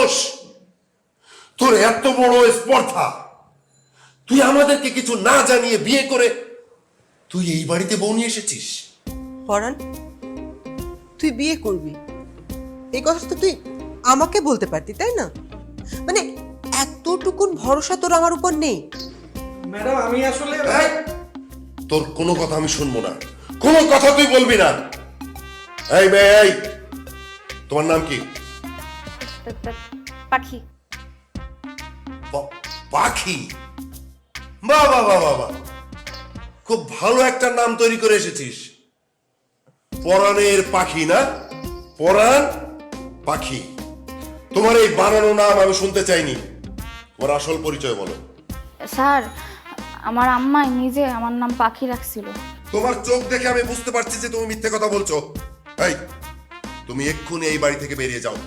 সাহস, তোর এত বড় স্পর্ধা, তুই আমাদেরকে কিছু না জানিয়ে বিয়ে করে তুই এই বাড়িতে বউ নিয়ে এসেছিস। পরাণ, তুই বিয়ে করবি এই কথা তো তুই আমাকে বলতে পারতি, তাই না? মানে এতটুকুন ভরসা তোর আমার উপর নেই? ম্যাডাম আমি আসলে এই, তোর কোনো কথা আমি শুনবো না, কোনো কথা তুই বলবি না। এই মেয়ে, এই তোমার নাম কি? পাখি। পাখি? বাহ বাহ বাহ বাহ বাহ, খুব ভালো একটা নাম তৈরি করে এসেছিস। পরাণের পাখি না? পরাণ পাখি। তোমার এই বানানো নাম আমি শুনতে চাইনি। তোমার আসল পরিচয় বলো। স্যার, আমার আম্মাই নিজে আমার নাম পাখি রাখছিল। তোমার চোখ দেখে আমি বুঝতে পারছি যে তুমি মিথ্যে কথা বলছো। এই, তুমি এক্ষুনি এই বাড়ি থেকে বেরিয়ে যাও।